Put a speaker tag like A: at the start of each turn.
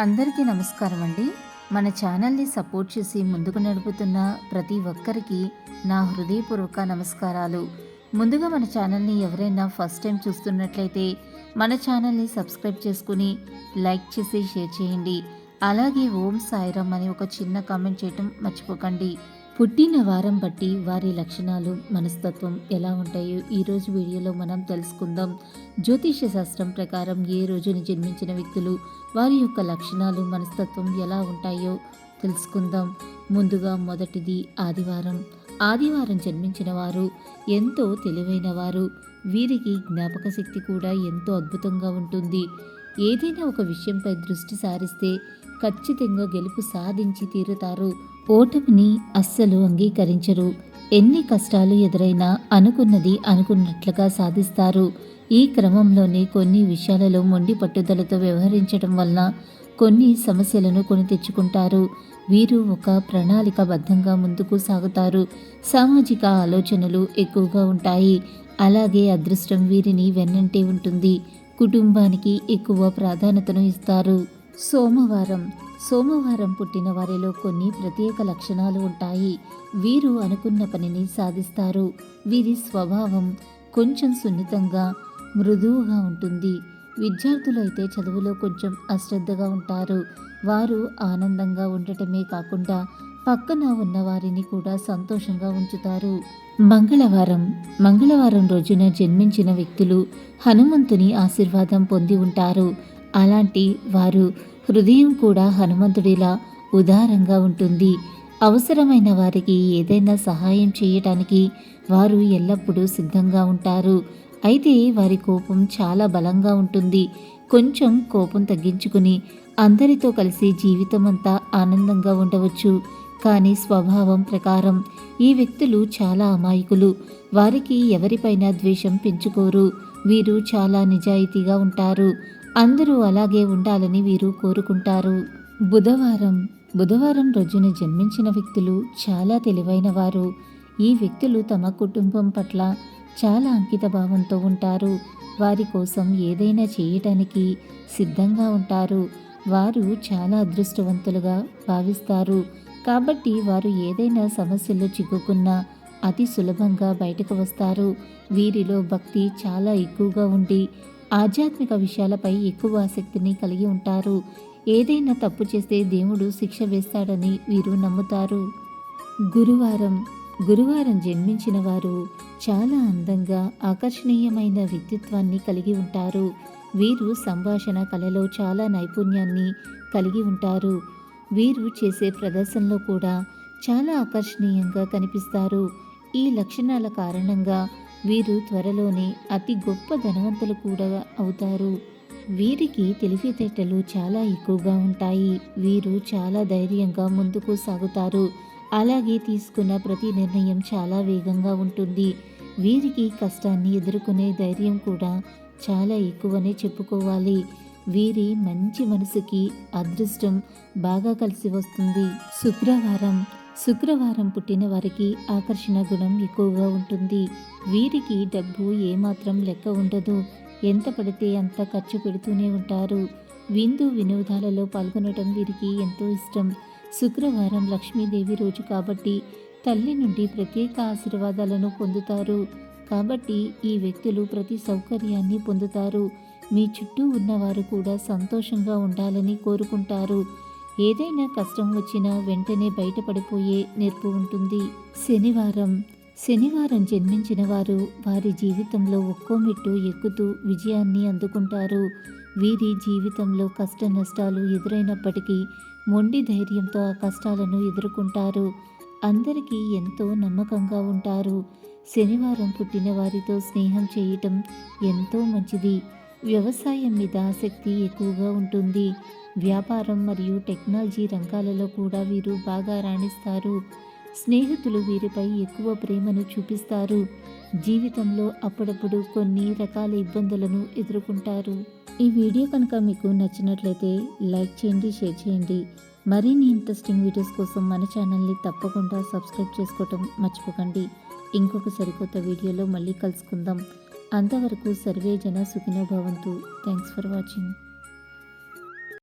A: అందరికీ నమస్కారం అండి. మన ఛానల్ని సపోర్ట్ చేసి ముందుకు నడుపుతున్న ప్రతి ఒక్కరికి నా హృదయపూర్వక నమస్కారాలు. ముందుగా మన ఛానల్ని ఎవరైనా ఫస్ట్ టైం చూస్తున్నట్లయితే మన ఛానల్ని సబ్స్క్రైబ్ చేసుకుని లైక్ చేసి షేర్ చేయండి. అలాగే ఓం సాయిరామ్ అని ఒక చిన్న కామెంట్ చేయటం మర్చిపోకండి. పుట్టిన వారం బట్టి వారి లక్షణాలు, మనస్తత్వం ఎలా ఉంటాయో ఈరోజు వీడియోలో మనం తెలుసుకుందాం. జ్యోతిష్య శాస్త్రం ప్రకారం ఏ రోజున జన్మించిన వ్యక్తులు వారి యొక్క లక్షణాలు, మనస్తత్వం ఎలా ఉంటాయో తెలుసుకుందాం. ముందుగా మొదటిది ఆదివారం. ఆదివారం జన్మించిన వారు ఎంతో తెలివైన వారు. వీరికి జ్ఞాపక శక్తి కూడా ఎంతో అద్భుతంగా ఉంటుంది. ఏదైనా ఒక విషయంపై దృష్టి సారిస్తే ఖచ్చితంగా గెలుపు సాధించి తీరుతారు. ఓటమిని అస్సలు అంగీకరించరు. ఎన్ని కష్టాలు ఎదురైనా అనుకున్నది అనుకున్నట్లుగా సాధిస్తారు. ఈ క్రమంలోనే కొన్ని విషయాలలో మొండి పట్టుదలతో వ్యవహరించడం వలన కొన్ని సమస్యలను కొని తెచ్చుకుంటారు. వీరు ఒక ప్రణాళికాబద్ధంగా ముందుకు సాగుతారు. సామాజిక ఆలోచనలు ఎక్కువగా ఉంటాయి. అలాగే అదృష్టం వీరిని వెన్నంటే ఉంటుంది. కుటుంబానికి ఎక్కువ ప్రాధాన్యతను ఇస్తారు. సోమవారం పుట్టిన వారిలో కొన్ని ప్రత్యేక లక్షణాలు ఉంటాయి. వీరు అనుకున్న పనిని సాధిస్తారు. వీరి స్వభావం కొంచెం సున్నితంగా, మృదువుగా ఉంటుంది. విద్యార్థులు అయితే చదువులో కొంచెం అశ్రద్ధగా ఉంటారు. వారు ఆనందంగా ఉండటమే కాకుండా పక్కన ఉన్న వారిని కూడా సంతోషంగా ఉంచుతారు. మంగళవారం రోజున జన్మించిన వ్యక్తులు హనుమంతుని ఆశీర్వాదం పొంది ఉంటారు. అలాంటి వారు హృదయం కూడా హనుమంతుడిలా ఉదారంగా ఉంటుంది. అవసరమైన వారికి ఏదైనా సహాయం చేయటానికి వారు ఎల్లప్పుడూ సిద్ధంగా ఉంటారు. అయితే వారి కోపం చాలా బలంగా ఉంటుంది. కొంచెం కోపం తగ్గించుకుని అందరితో కలిసి జీవితం అంతా ఆనందంగా ఉండవచ్చు. కానీ స్వభావం ప్రకారం ఈ వ్యక్తులు చాలా అమాయకులు. వారికి ఎవరిపైన ద్వేషం పెంచుకోరు. వీరు చాలా నిజాయితీగా ఉంటారు. అందరూ అలాగే ఉండాలని వీరు కోరుకుంటారు. బుధవారం రోజున జన్మించిన వ్యక్తులు చాలా తెలివైన వారు. ఈ వ్యక్తులు తమ కుటుంబం పట్ల చాలా అంకిత భావంతో ఉంటారు. వారి కోసం ఏదైనా చేయటానికి సిద్ధంగా ఉంటారు. వారు చాలా అదృష్టవంతులుగా భావిస్తారు. కాబట్టి వారు ఏదైనా సమస్యల్లో చిక్కుకున్నా అతి సులభంగా బయటకు వస్తారు. వీరిలో భక్తి చాలా ఎక్కువగా ఉండి ఆధ్యాత్మిక విషయాలపై ఎక్కువ ఆసక్తిని కలిగి ఉంటారు. ఏదైనా తప్పు చేస్తే దేవుడు శిక్ష వేస్తాడని వీరు నమ్ముతారు. గురువారం జన్మించిన వారు చాలా అందంగా, ఆకర్షణీయమైన వ్యక్తిత్వాన్ని కలిగి ఉంటారు. వీరు సంభాషణ కళలో చాలా నైపుణ్యాన్ని కలిగి ఉంటారు. వీరు చేసే ప్రదర్శనలో కూడా చాలా ఆకర్షణీయంగా కనిపిస్తారు. ఈ లక్షణాల కారణంగా వీరు త్వరలోనే అతి గొప్ప ధనవంతులు కూడా అవుతారు. వీరికి తెలివితేటలు చాలా ఎక్కువగా ఉంటాయి. వీరు చాలా ధైర్యంగా ముందుకు సాగుతారు. అలాగే తీసుకున్న ప్రతి నిర్ణయం చాలా వేగంగా ఉంటుంది. వీరికి కష్టాన్ని ఎదుర్కొనే ధైర్యం కూడా చాలా ఎక్కువనే చెప్పుకోవాలి. వీరి మంచి మనసుకి అదృష్టం బాగా కలిసి వస్తుంది. శుక్రవారం పుట్టిన వారికి ఆకర్షణ గుణం ఎక్కువగా ఉంటుంది. వీరికి డబ్బు ఏమాత్రం లెక్క ఉండదు. ఎంత పడితే అంత ఖర్చు పెడుతూనే ఉంటారు. వినోదాలలో పాల్గొనడం వీరికి ఎంతో ఇష్టం. శుక్రవారం లక్ష్మీదేవి రోజు కాబట్టి తల్లి నుండి ప్రత్యేక ఆశీర్వాదాలను పొందుతారు. కాబట్టి ఈ వ్యక్తులు ప్రతి సౌకర్యాన్ని పొందుతారు. మీ చుట్టూ ఉన్నవారు కూడా సంతోషంగా ఉండాలని కోరుకుంటారు. ఏదైనా కష్టం వచ్చినా వెంటనే బయటపడిపోయే నేర్పు ఉంటుంది. శనివారం జన్మించిన వారు వారి జీవితంలో ఒక్కో మెట్టు ఎక్కుతూ విజయాన్ని అందుకుంటారు. వీరి జీవితంలో కష్ట నష్టాలు ఎదురైనప్పటికీ మొండి ధైర్యంతో ఆ కష్టాలను ఎదుర్కొంటారు. అందరికీ ఎంతో నమ్మకంగా ఉంటారు. శనివారం పుట్టిన వారితో స్నేహం చేయటం ఎంతో మంచిది. వ్యవసాయం మీద ఆసక్తి ఎక్కువగా ఉంటుంది. వ్యాపారం మరియు టెక్నాలజీ రంగాలలో కూడా వీరు బాగా రాణిస్తారు. స్నేహితులు వీరిపై ఎక్కువ ప్రేమను చూపిస్తారు. జీవితంలో అప్పుడప్పుడు కొన్ని రకాల ఇబ్బందులను ఎదుర్కొంటారు. ఈ వీడియో కనుక మీకు నచ్చినట్లయితే లైక్ చేయండి, షేర్ చేయండి. మరిన్ని ఇంట్రెస్టింగ్ వీడియోస్ కోసం మన ఛానల్ని తప్పకుండా సబ్స్క్రైబ్ చేసుకోవటం మర్చిపోకండి. ఇంకొక సరికొత్త వీడియోలో మళ్ళీ కలుసుకుందాం. అంతవరకు సర్వే జన సుఖినో భవంతు. Thanks for watching.